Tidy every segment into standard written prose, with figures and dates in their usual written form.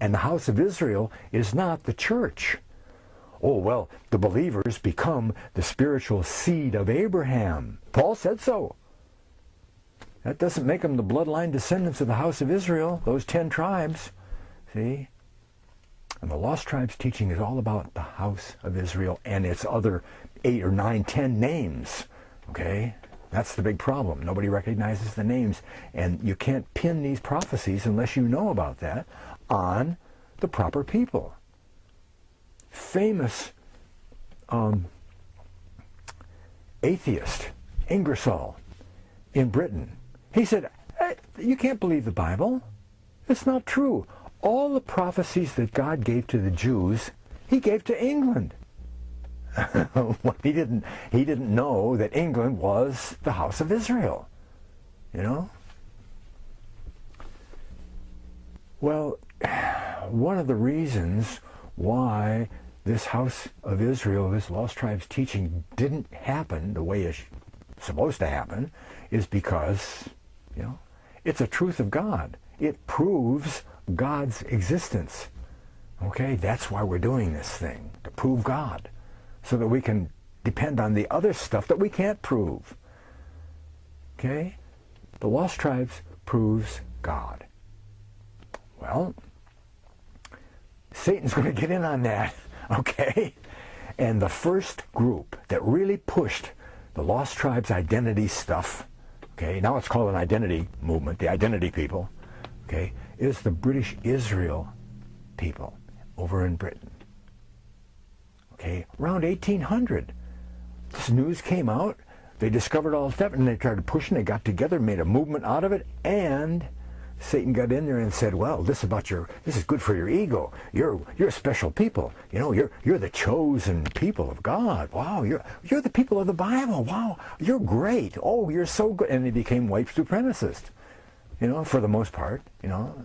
And the house of Israel is not the church. Oh, well, the believers become the spiritual seed of Abraham. Paul said so. That doesn't make them the bloodline descendants of the house of Israel, those 10 tribes. See? And the Lost Tribes teaching is all about the house of Israel and its other 8 or 9, 10 names. Okay? That's the big problem. Nobody recognizes the names. And you can't pin these prophecies unless you know about that on the proper people. Famous atheist, Ingersoll, in Britain, he said, hey, you can't believe the Bible. It's not true. All the prophecies that God gave to the Jews, he gave to England. Well, he didn't know that England was the house of Israel. You know? Well, one of the reasons why this house of Israel, this Lost Tribes teaching didn't happen the way it's supposed to happen is because, you know, it's a truth of God. It proves God's existence. Okay, that's why we're doing this thing, to prove God, so that we can depend on the other stuff that we can't prove. Okay? The Lost Tribes proves God. Well, Satan's going to get in on that, okay? And the first group that really pushed the Lost Tribes identity stuff, okay, now it's called an identity movement, the identity people, okay, is the British Israel people over in Britain. Okay, around 1800, this news came out, they discovered all the stuff, and they started pushing, they got together, made a movement out of it, and Satan got in there and said, well, this is good for your ego. You're special people. You know, you're the chosen people of God. Wow, you're the people of the Bible. Wow, you're great. Oh, you're so good. And they became white supremacists. You know, for the most part, you know,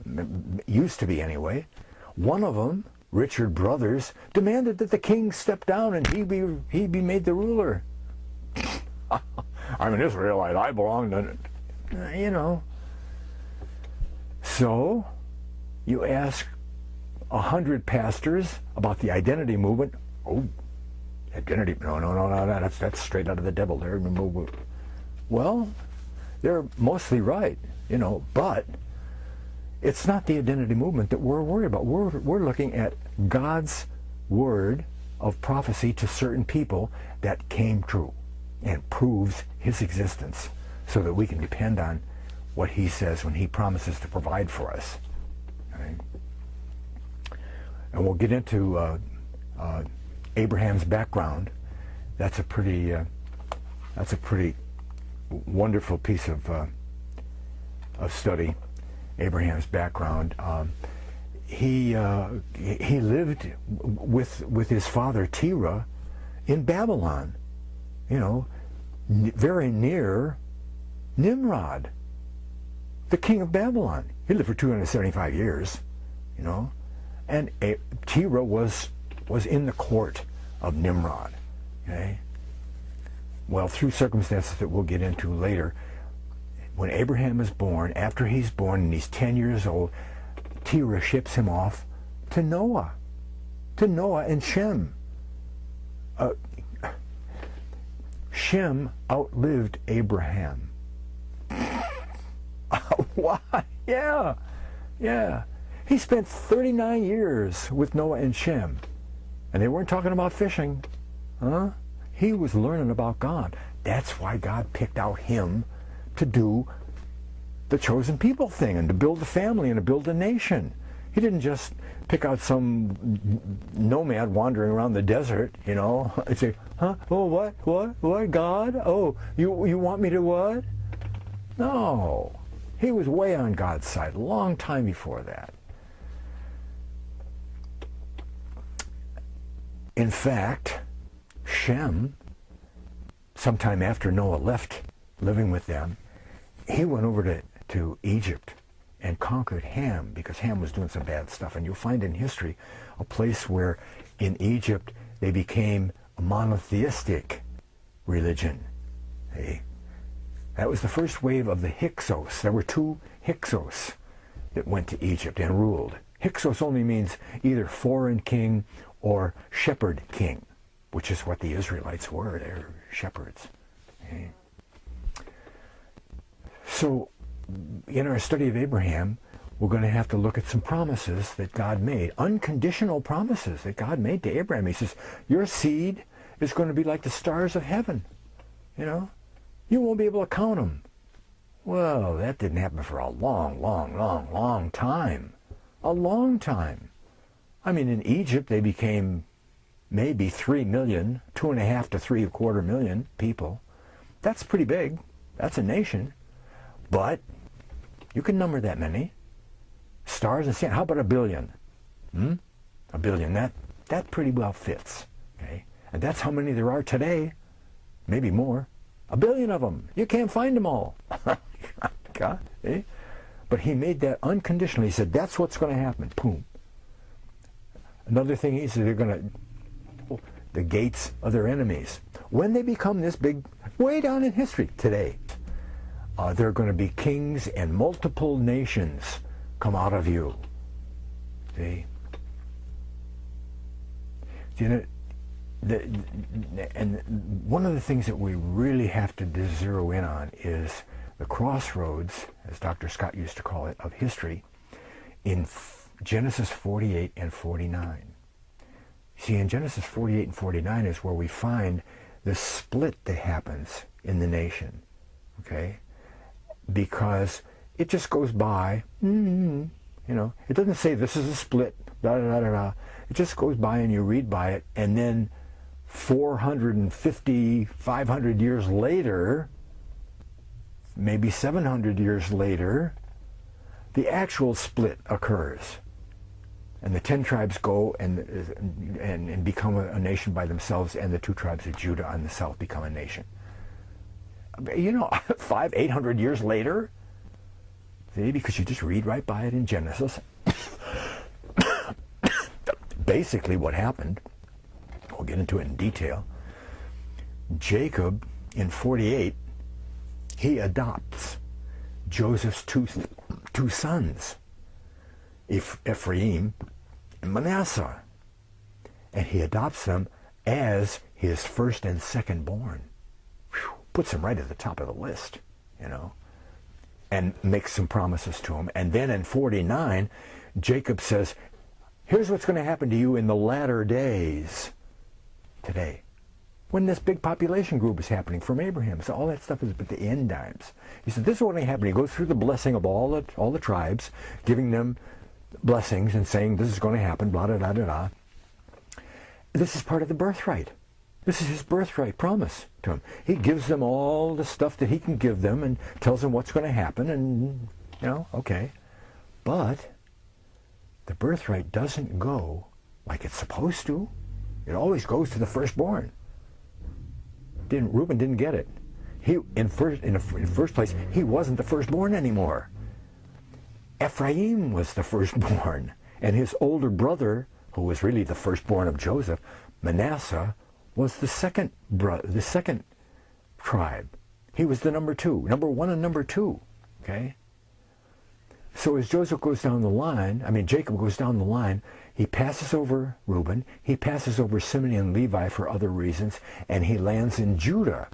used to be anyway. One of them, Richard Brothers, demanded that the king step down and he be made the ruler. I'm an Israelite. I belong to, you know. So, you ask 100 pastors about the identity movement. Oh, identity, no, that's straight out of the devil. Well, they're mostly right, you know, but it's not the identity movement that we're worried about. We're looking at God's word of prophecy to certain people that came true and proves his existence so that we can depend on what he says when he promises to provide for us. Okay? And we'll get into Abraham's background. That's a pretty wonderful piece of study. Abraham's background. He lived with his father Terah in Babylon. You know, very near Nimrod, the king of Babylon. He lived for 275 years, you know, and Terah was in the court of Nimrod. Okay. Well, through circumstances that we'll get into later, when Abraham is born, after he's born and he's 10 years old, Terah ships him off to Noah and Shem. Shem outlived Abraham. Why? Yeah. He spent 39 years with Noah and Shem. And they weren't talking about fishing. Huh? He was learning about God. That's why God picked out him to do the chosen people thing and to build a family and to build a nation. He didn't just pick out some nomad wandering around the desert, you know, and say, huh? Oh, what, God? Oh, you want me to what? No. He was way on God's side a long time before that. In fact, Shem, sometime after Noah left living with them, he went over to Egypt and conquered Ham because Ham was doing some bad stuff. And you'll find in history a place where in Egypt they became a monotheistic religion. See? That was the first wave of the Hyksos. There were two Hyksos that went to Egypt and ruled. Hyksos only means either foreign king or shepherd king, which is what the Israelites were. They were shepherds. Okay? So in our study of Abraham, we're going to have to look at some promises that God made, unconditional promises that God made to Abraham. He says, your seed is going to be like the stars of heaven. You know, you won't be able to count them. Well, that didn't happen for a long, long, long, long time. A long time. I mean, in Egypt, they became maybe 3 million, 2.5 to 3.25 million people. That's pretty big. That's a nation. But you can number that many. Stars and sand. How about 1 billion? A billion. That pretty well fits. Okay? And that's how many there are today. Maybe more. 1 billion of them. You can't find them all. God, eh? But he made that unconditionally. He said, that's what's going to happen. Boom. Another thing, he said, they're going to, the gates of their enemies. When they become this big, way down in history today, there are going to be kings and multiple nations come out of you. See? You know, and one of the things that we really have to zero in on is the crossroads, as Dr. Scott used to call it, of history in Genesis 48 and 49. See, in Genesis 48 and 49 is where we find the split that happens in the nation, okay? Because it just goes by, you know, it doesn't say this is a split, da da da da da. It just goes by and you read by it, and then 450, 500 years later, maybe 700 years later, the actual split occurs. And the 10 tribes go and become a nation by themselves, and the 2 tribes of Judah on the south become a nation. You know, 800 years later, see, because you just read right by it in Genesis. Basically what happened, we'll get into it in detail, Jacob in 48, he adopts Joseph's two sons, Ephraim and Manasseh. And he adopts them as his first and second born. Whew, puts him right at the top of the list, you know, and makes some promises to him. And then in 49, Jacob says, here's what's going to happen to you in the latter days today. When this big population group is happening from Abraham. So all that stuff is at the end times. He said, this is what will happen. He goes through the blessing of all the tribes, giving them blessings and saying this is going to happen, blah, da, da, da, da. This is part of the birthright. This is his birthright promise to him. He gives them all the stuff that he can give them and tells them what's going to happen, and, you know, okay. But the birthright doesn't go like it's supposed to. It always goes to the firstborn. Reuben didn't get it. He in first place, he wasn't the firstborn anymore. Ephraim was the firstborn, and his older brother, who was really the firstborn of Joseph, Manasseh, was the second tribe. He was the number 1 and number 2. Okay. So as Jacob goes down the line, he passes over Reuben, he passes over Simeon and Levi for other reasons, and he lands in Judah.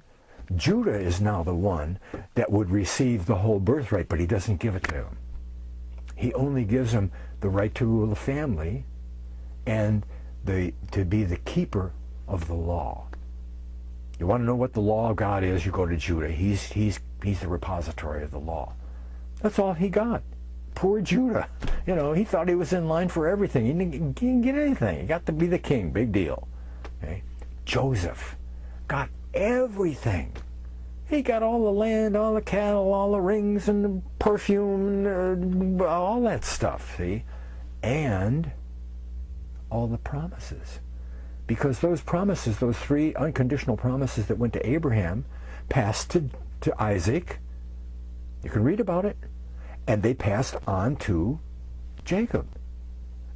Judah is now the one that would receive the whole birthright, but he doesn't give it to him. He only gives him the right to rule the family and to be the keeper of the law. You want to know what the law of God is, you go to Judah. He's the repository of the law. That's all he got. Poor Judah. You know, he thought he was in line for everything. He didn't get anything. He got to be the king. Big deal. Okay? Joseph got everything. He got all the land, all the cattle, all the rings and the perfume, all that stuff, see? And all the promises. Because those promises, those 3 unconditional promises that went to Abraham, passed to Isaac. You can read about it. And they passed on to Jacob.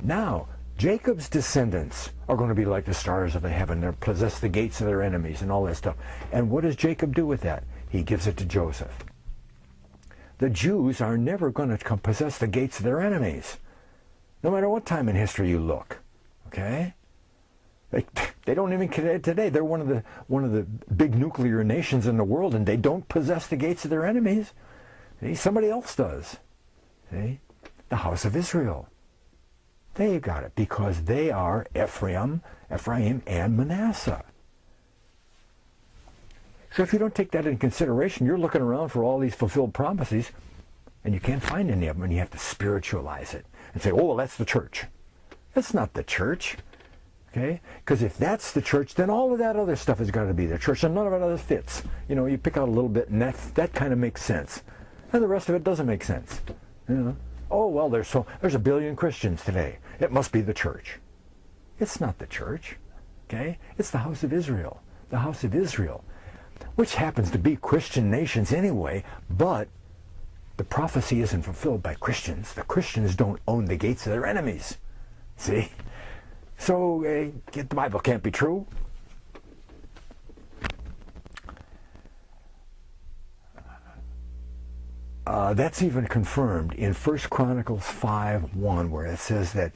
Now, Jacob's descendants are going to be like the stars of the heaven. They'll possess the gates of their enemies and all that stuff. And what does Jacob do with that? He gives it to Joseph. The Jews are never going to possess the gates of their enemies. no matter what time in history you look. Okay? They don't even today. They're one of the big nuclear nations in the world, and they don't possess the gates of their enemies. See? Somebody else does. See? The house of Israel. They got it because they are Ephraim, and Manasseh. So if you don't take that into consideration, you're looking around for all these fulfilled prophecies, and you can't find any of them, and you have to spiritualize it and say, oh, well, that's the church. That's not the church. Okay? Because if that's the church, then all of that other stuff has got to be the church, and none of it other fits. You know, you pick out a little bit, and that kind of makes sense. And the rest of it doesn't make sense. You know? Oh, well, there's 1 billion Christians today. It must be the church. It's not the church. Okay? It's the house of Israel. The house of Israel, which happens to be Christian nations anyway, but the prophecy isn't fulfilled by Christians. The Christians don't own the gates of their enemies. See? So the Bible can't be true. That's even confirmed in 1 Chronicles 5:1, where it says that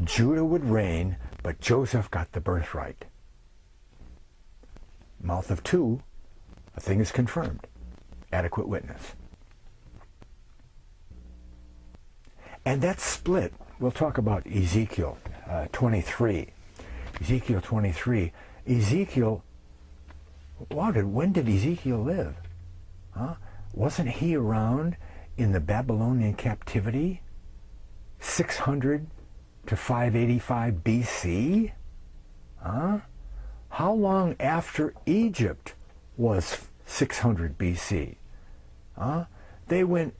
Judah would reign, but Joseph got the birthright. Mouth of two, a thing is confirmed. Adequate witness. And that split, we'll talk about Ezekiel 23. Ezekiel 23. Ezekiel, when did Ezekiel live? Huh? Wasn't he around in the Babylonian captivity 600 to 585 BC? Huh? How long after Egypt was 600 BC? Huh? They went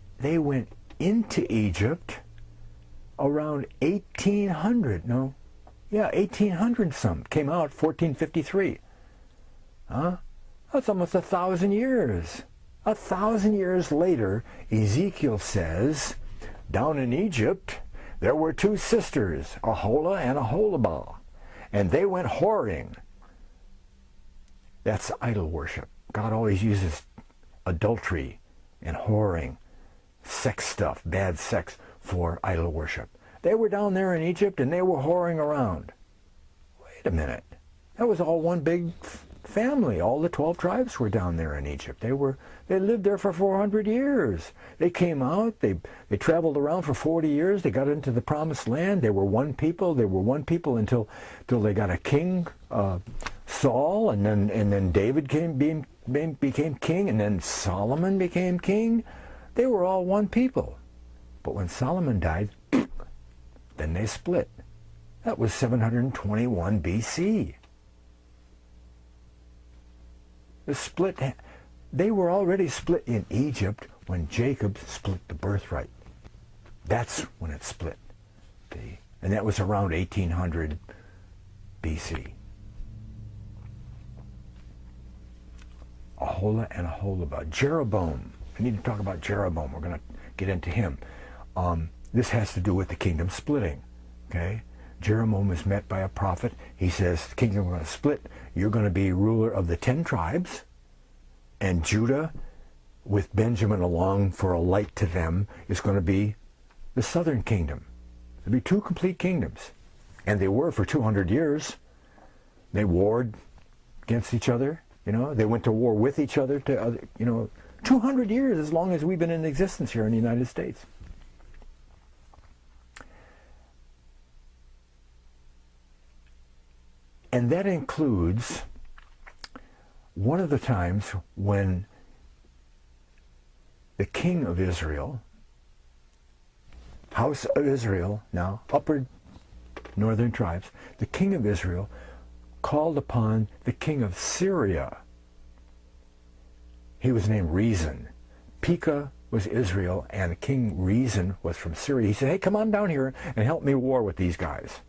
into Egypt around 1800. 1800 some. Came out 1453. Huh? That's almost 1,000 years. 1,000 years later, Ezekiel says, down in Egypt, there were two sisters, Aholah and Aholibah, and they went whoring. That's idol worship. God always uses adultery and whoring, sex stuff, bad sex, for idol worship. They were down there in Egypt and they were whoring around. Wait a minute. That was all one big family. All the 12 tribes were down there in Egypt. They lived there for 400 years. They came out, they traveled around for 40 years, they got into the promised land. They were one people. They were one people until they got a king, Saul, and then David became king, and then Solomon became king. They were all one people. But when Solomon died, then they split. That was 721 BC. The split, they were already split in Egypt when Jacob split the birthright. That's when it split. See? And that was around 1800 BC. Aholah and Aholibah. Jeroboam. I need to talk about Jeroboam. We're going to get into him. This has to do with the kingdom splitting. Okay? Jeroboam is met by a prophet. He says, the kingdom is going to split. You're going to be ruler of the 10 tribes. And Judah, with Benjamin along for a light to them, is going to be the southern kingdom. There'll be two complete kingdoms. And they were for 200 years. They warred against each other. You know, they went to war with each other. 200 years, as long as we've been in existence here in the United States. And that includes one of the times when the king of Israel, house of Israel, now upper northern tribes, the king of Israel called upon the king of Syria. He was named Rezin. Pekah was Israel, and King Rezin was from Syria. He said, hey, come on down here and help me war with these guys.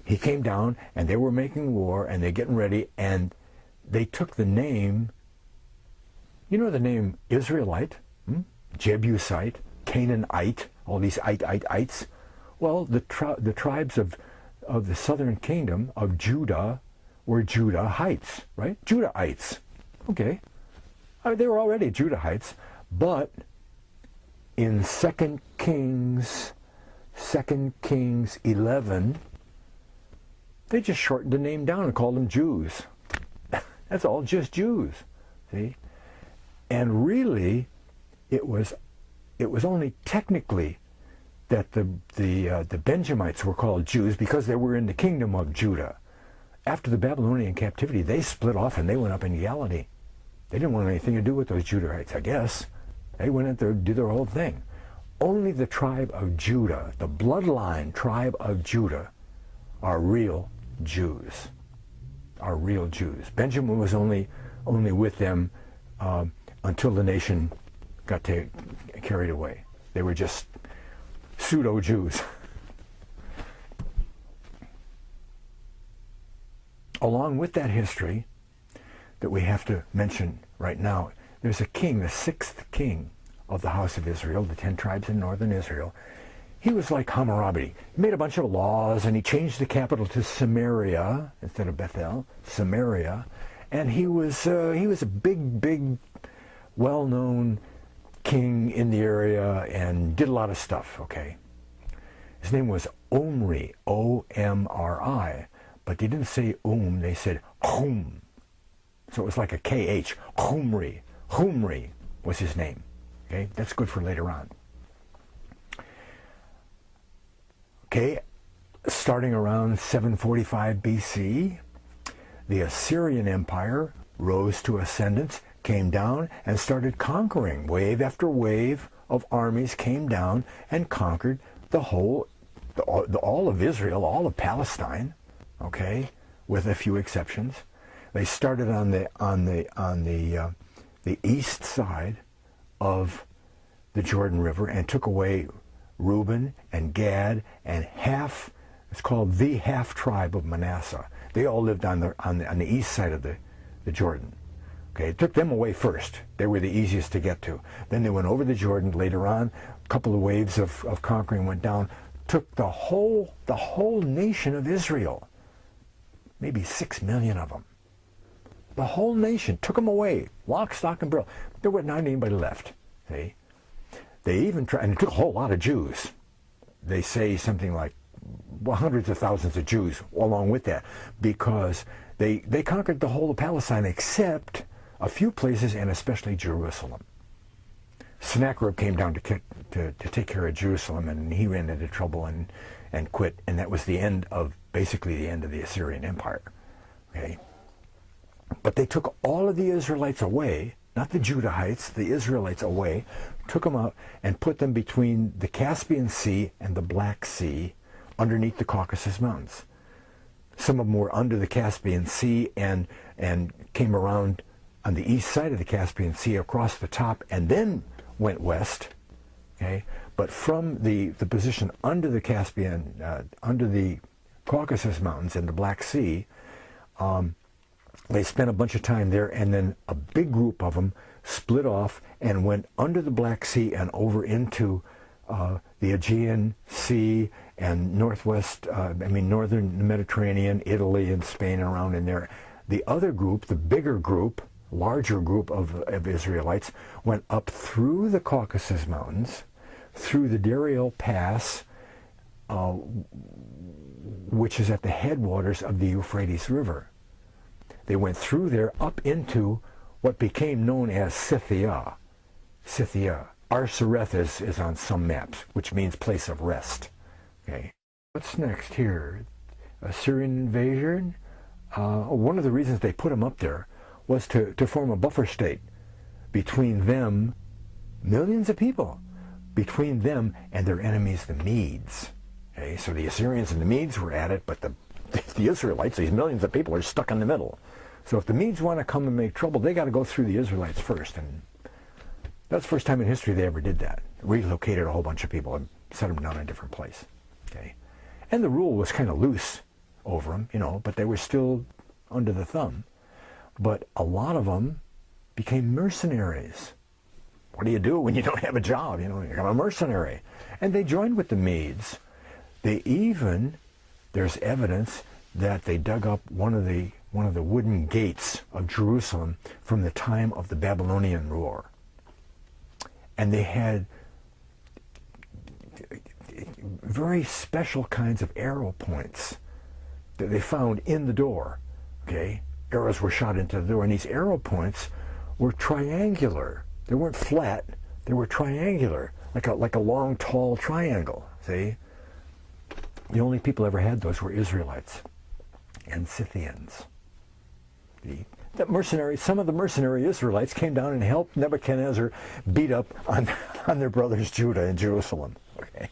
He came down, and they were making war, and they're getting ready, and they took the name, you know the name Israelite, Jebusite, Canaanite, all these ites. Well, the tribes of the southern kingdom of Judah were Judahites, right? Judahites. Okay. They were already Judahites, but in 2 Kings 2 Kings 11, they just shortened the name down and called them Jews. That's all, just Jews. See? And really, it was only technically that the Benjamites were called Jews because they were in the kingdom of Judah. After the Babylonian captivity, they split off and they went up in Galilee. They didn't want anything to do with those Judahites, I guess. They went in there to do their whole thing. Only the tribe of Judah, the bloodline tribe of Judah, are real Jews. Are real Jews. Benjamin was only with them until the nation got carried away. They were just pseudo-Jews. Along with that history that we have to mention right now, there's a king, the 6th king of the house of Israel, the 10 tribes in northern Israel. He was like Hammurabi. He made a bunch of laws, and he changed the capital to Samaria instead of Bethel, Samaria. And he was a big, well-known king in the area and did a lot of stuff, okay? His name was Omri, O-M-R-I, but they didn't say they said Hum. So it was like a K-H, Humri. Humri was his name, okay? That's good for later on. Okay, starting around 745 BC, the Assyrian Empire rose to ascendance, came down, and started conquering. Wave after wave of armies came down and conquered all of Israel, all of Palestine, okay, with a few exceptions. They started on the east side of the Jordan River and took away Reuben and Gad and it's called the half tribe of Manasseh. They all lived on the east side of the Jordan. Okay, it took them away first. They were the easiest to get to. Then they went over the Jordan later on. A couple of waves of conquering went down, took the whole nation of Israel, maybe 6 million of them. The whole nation took them away, lock, stock, and barrel. There was not anybody left. See? They even tried, and it took a whole lot of Jews. They say something like hundreds of thousands of Jews along with that, because they conquered the whole of Palestine except a few places, and especially Jerusalem. Sennacherib came down to take care of Jerusalem, and he ran into trouble and quit, and that was basically the end of the Assyrian Empire. Okay, but they took all of the Israelites away, not the Judahites, the Israelites away, took them out and put them between the Caspian Sea and the Black Sea, underneath the Caucasus Mountains. Some of them were under the Caspian Sea and came around on the east side of the Caspian Sea across the top and then went west. Okay, but from the position under the Caspian, under the Caucasus Mountains and the Black Sea, they spent a bunch of time there, and then a big group of them split off and went under the Black Sea and over into the Aegean Sea and northern Mediterranean, Italy and Spain and around in there. The other group, the bigger group, larger group of Israelites, went up through the Caucasus Mountains, through the Dariel Pass, which is at the headwaters of the Euphrates River. They went through there up into what became known as Scythia. Scythia. Arsareth is on some maps, which means place of rest. Okay. What's next here? Assyrian invasion. One of the reasons they put them up there was to form a buffer state between them, millions of people, between them and their enemies, the Medes. Okay, so the Assyrians and the Medes were at it, but the Israelites, these millions of people, are stuck in the middle. So if the Medes want to come and make trouble, they got to go through the Israelites first. And that's the first time in history they ever did that. Relocated a whole bunch of people and set them down in a different place. Okay, and the rule was kind of loose over them, but they were still under the thumb. But a lot of them became mercenaries. What do you do when you don't have a job? You're a mercenary. And they joined with the Medes. There's evidence that they dug up one of the wooden gates of Jerusalem from the time of the Babylonian war. And they had very special kinds of arrow points that they found in the door. Okay, arrows were shot into the door, and these arrow points were triangular. They weren't flat. They were triangular, like a long, tall triangle. See, the only people ever had those were Israelites and Scythians. Some of the mercenary Israelites came down and helped Nebuchadnezzar beat up on their brothers Judah in Jerusalem. Okay.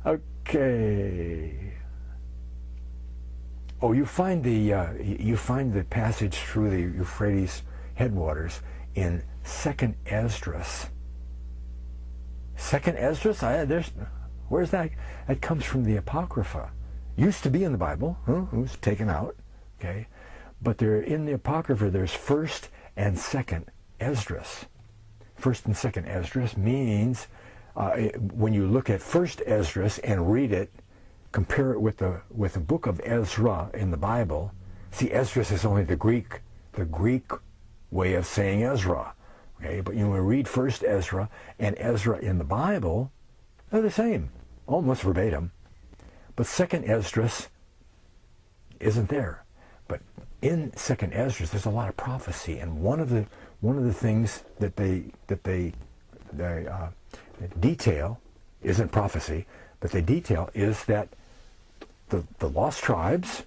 Okay. Oh, you find the passage through the Euphrates headwaters in 2nd Esdras. 2nd Esdras? Where's that? That comes from the Apocrypha. Used to be in the Bible. It was taken out. Okay, but they're in the Apocrypha. There's 1st and 2nd Esdras. 1st and 2nd Esdras means when you look at 1st Esdras and read it, compare it with the book of Ezra in the Bible. See, Esdras is only the Greek way of saying Ezra. Okay, but you read 1st Ezra and Ezra in the Bible, they're the same, almost verbatim. But 2nd Esdras isn't there. But in 2nd Esdras, there's a lot of prophecy, and one of the things that they detail isn't prophecy, but they detail is that the lost tribes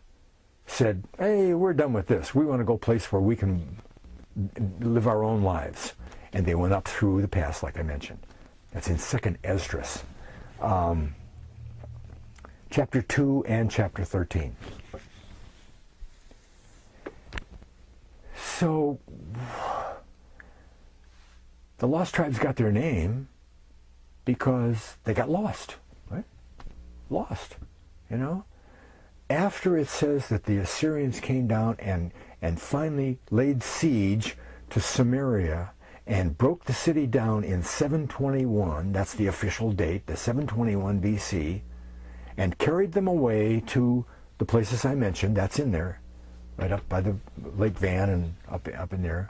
said, "Hey, we're done with this. We want to go a place where we can live our own lives," and they went up through the pass, like I mentioned. That's in 2nd Esdras, chapter 2 and chapter 13. So the lost tribes got their name because they got lost, right? Lost, After it says that the Assyrians came down and finally laid siege to Samaria and broke the city down in 721, that's the official date, the 721 BC, and carried them away to the places I mentioned, that's in there, right up by the Lake Van and up in there.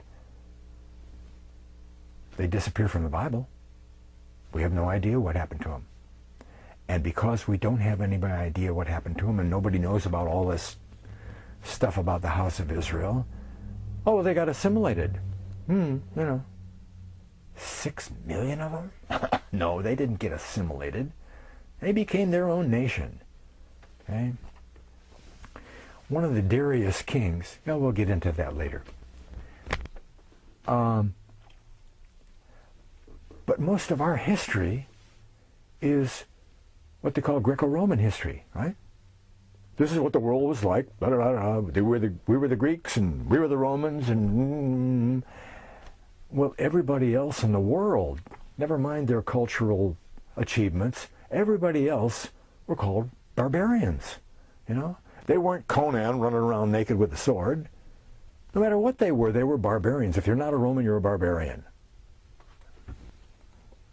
They disappear from the Bible. We have no idea what happened to them. And because we don't have any idea what happened to them, and nobody knows about all this stuff about the house of Israel, they got assimilated. 6 million of them? No, they didn't get assimilated. They became their own nation. Okay? One of the Darius kings, we'll get into that later. But most of our history is what they call Greco-Roman history, right? This is what the world was like. Blah, blah, blah, blah. We were the Greeks, and we were the Romans, and well, everybody else in the world, never mind their cultural achievements, everybody else were called barbarians. They weren't Conan running around naked with a sword. No matter what they were barbarians. If you're not a Roman, you're a barbarian.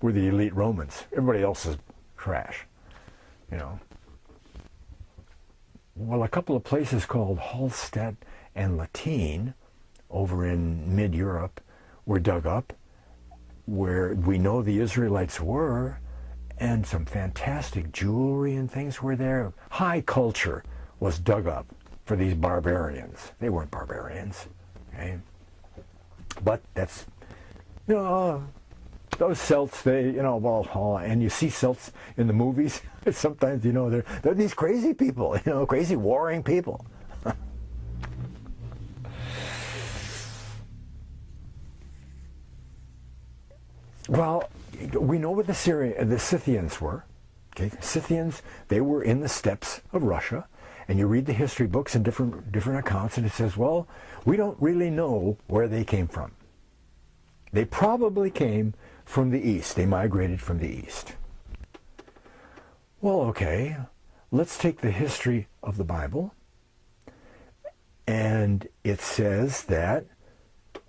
We're the elite Romans. Everybody else is trash. Well, a couple of places called Hallstatt and Latine over in mid-Europe were dug up, where we know the Israelites were, and some fantastic jewelry and things were there. High culture was dug up for these barbarians. They weren't barbarians, okay? But that's, those Celts, and you see Celts in the movies, sometimes, they're these crazy people, crazy warring people. Well, we know what the Scythians were. Okay, Scythians, they were in the steppes of Russia, and you read the history books and different accounts, and it says, well, we don't really know where they came from. They probably came from the east. They migrated from the east. Well, okay, let's take the history of the Bible, and it says that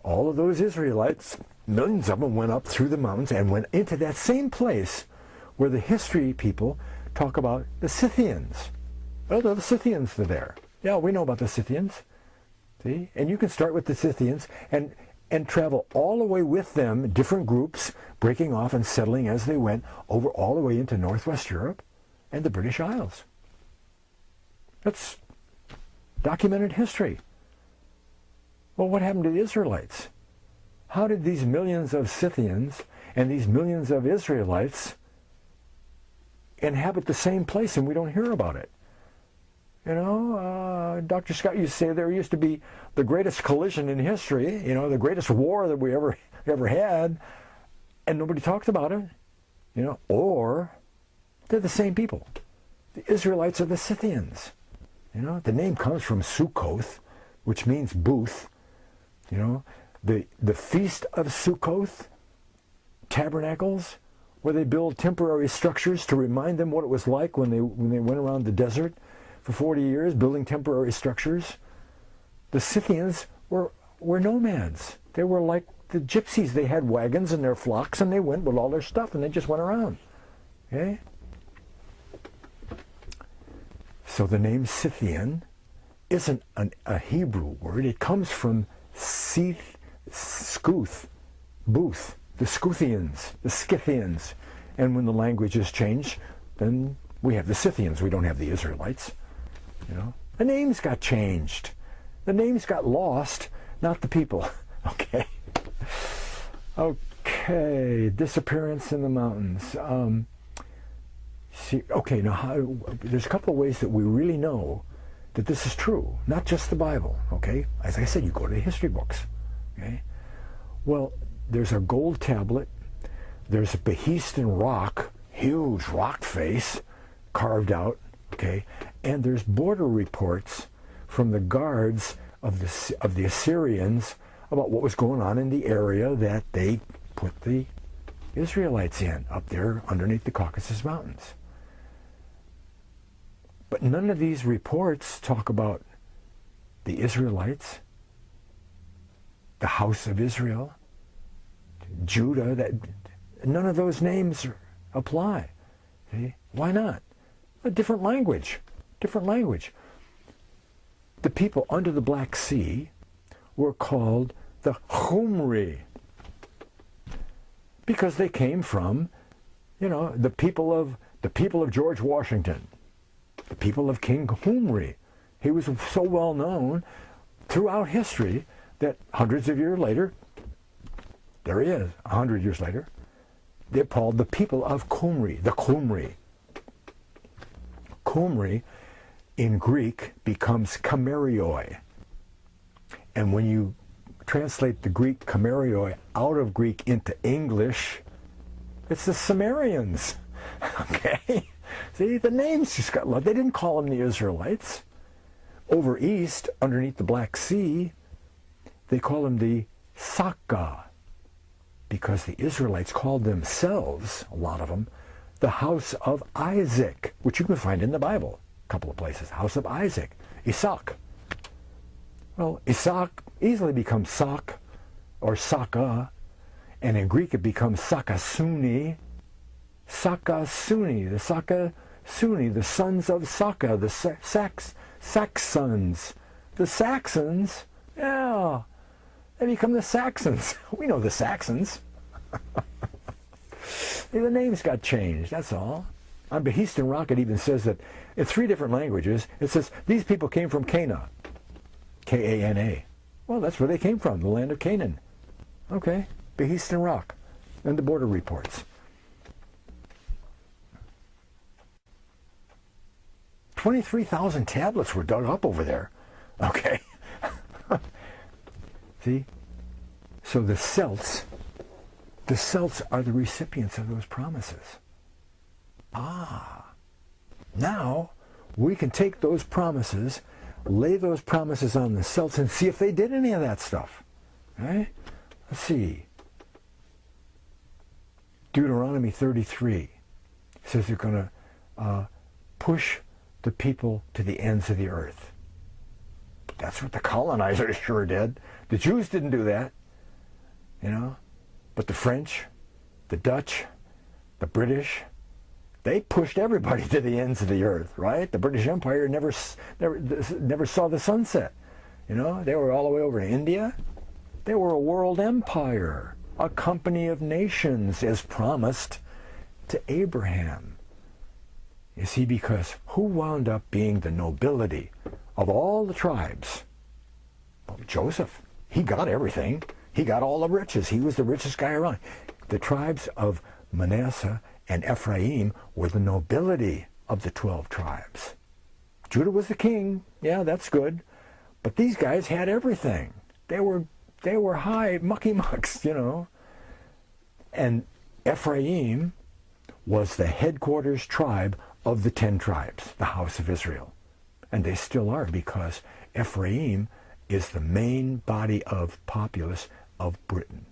all of those Israelites, millions of them, went up through the mountains and went into that same place where the history people talk about the Scythians. Well, the Scythians are there. Yeah, we know about the Scythians. See? And you can start with the Scythians, and and travel all the way with them, different groups breaking off and settling as they went over all the way into Northwest Europe and the British Isles. That's documented history. Well, what happened to the Israelites? How did these millions of Scythians and these millions of Israelites inhabit the same place and we don't hear about it? You know, Dr. Scott used to say there used to be the greatest collision in history, you know, the greatest war that we ever had, and nobody talks about it, you know, or they're the same people. The Israelites are the Scythians. You know, the name comes from Sukkoth, which means booth. You know, the Feast of Sukkoth, tabernacles, where they build temporary structures to remind them what it was like when they went around the desert for 40 years, building temporary structures. The Scythians were nomads. They were like the gypsies. They had wagons and their flocks, and they went with all their stuff, and they just went around. Okay? So the name Scythian isn't a Hebrew word. It comes from Scuth, Booth, the Scythians, the Scythians. And when the language is changed, then we have the Scythians. We don't have the Israelites. You know, the names got changed. The names got lost, not the people. Okay. Okay. Disappearance in the mountains. Okay, now there's a couple of ways that we really know that this is true, not just the Bible, okay? As I said, you go to the history books, okay? Well, there's a gold tablet, there's a Behistun rock, huge rock face carved out, okay? And there's border reports from the guards of the Assyrians about what was going on in the area that they put the Israelites in, up there underneath the Caucasus Mountains. But none of these reports talk about the Israelites, the house of Israel, Judah. None of those names apply. See? Why not? A different language. Different language. The people under the Black Sea were called the Khumri because they came from, you know, the people of George Washington. The people of King Khumri. He was so well known throughout history that hundreds of years later, there he is, 100 years later, they're called the people of Khumri, the Khumri. Khumri in Greek becomes Kamerioi. And when you translate the Greek Kamerioi out of Greek into English, it's the Sumerians. Okay? See, the names just got loved. They didn't call them the Israelites. Over east, underneath the Black Sea, they call them the Saka, because the Israelites called themselves, a lot of them, the house of Isaac, which you can find in the Bible, a couple of places. House of Isaac, Isaac. Well, Isaac easily becomes Sak or Saka, and in Greek it becomes Sakasuni. Sakasuni, the Sakasuni, the sons of Saka, the Saxons. The Saxons, yeah, they become the Saxons. We know the Saxons. The names got changed, that's all. On Behistun Rock it even says that in 3 different languages, it says these people came from Cana, K-A-N-A. Well, that's where they came from, the land of Canaan. Okay, Behistun Rock, and the border reports. 23,000 tablets were dug up over there. Okay. See? So the Celts are the recipients of those promises. Now we can take those promises, lay those promises on the Celts and see if they did any of that stuff. Right? Let's see. Deuteronomy 33 says they're going to push the people to the ends of the earth. That's what the colonizers sure did. The Jews didn't do that, you know. But the French, the Dutch, the British, they pushed everybody to the ends of the earth, right? The British Empire never saw the sunset. You know, they were all the way over to India, They were a world empire, a company of nations, as promised to Abraham. You see, because who wound up being the nobility of all the tribes? Well, Joseph. He got everything. He got all the riches. He was the richest guy around. The tribes of Manasseh and Ephraim were the nobility of the 12 tribes. Judah was the king. Yeah, that's good. But these guys had everything. They were high mucky mucks, you know. And Ephraim was the headquarters tribe of the 10 tribes, the house of Israel. And they still are, because Ephraim is the main body of populace of Britain.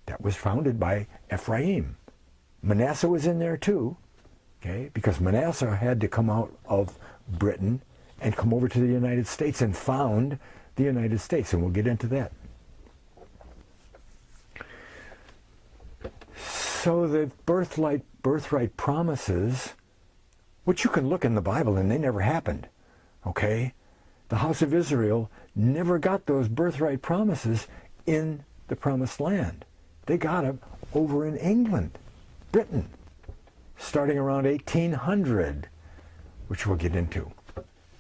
That was founded by Ephraim. Manasseh was in there too, okay, because Manasseh had to come out of Britain and come over to the United States and found the United States, and we'll get into that. So the birthright promises, which you can look in the Bible, and they never happened, okay? The house of Israel never got those birthright promises in the promised land. They got them over in England, Britain, starting around 1800, which we'll get into.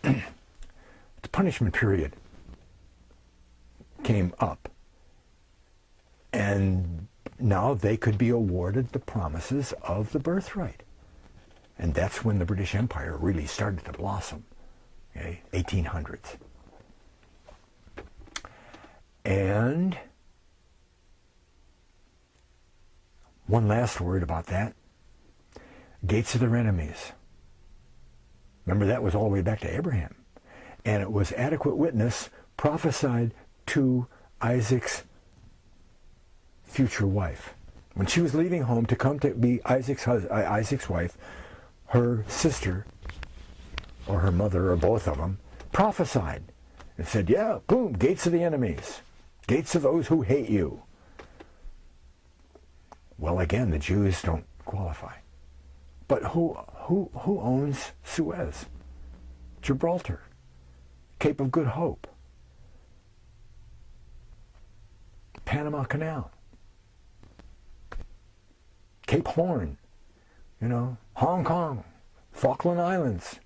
The punishment period came up, and now they could be awarded the promises of the birthright. And that's when the British Empire really started to blossom, okay, 1800s. And one last word about that. Gates of their enemies. Remember, that was all the way back to Abraham. And it was adequate witness prophesied to Isaac's future wife. When she was leaving home to come to be Isaac's wife, her sister, or her mother, or both of them, prophesied and said, yeah, boom, gates of the enemies, gates of those who hate you. Well, again, the Jews don't qualify. But who owns Suez? Gibraltar, Cape of Good Hope, Panama Canal, Cape Horn, you know, Hong Kong, Falkland Islands,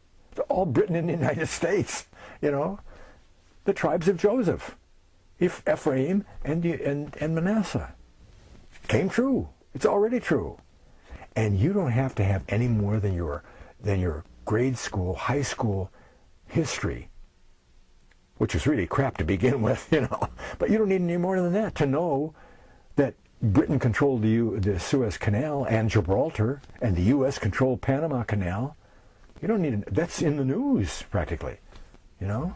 all Britain and the United States, you know, the tribes of Joseph, Ephraim and Manasseh. Came true. It's already true. And you don't have to have any more than your grade school, high school history, which is really crap to begin with, you know. But you don't need any more than that to know that Britain controlled the Suez Canal and Gibraltar, and the U.S. controlled Panama Canal. You don't need that's in the news, practically, you know.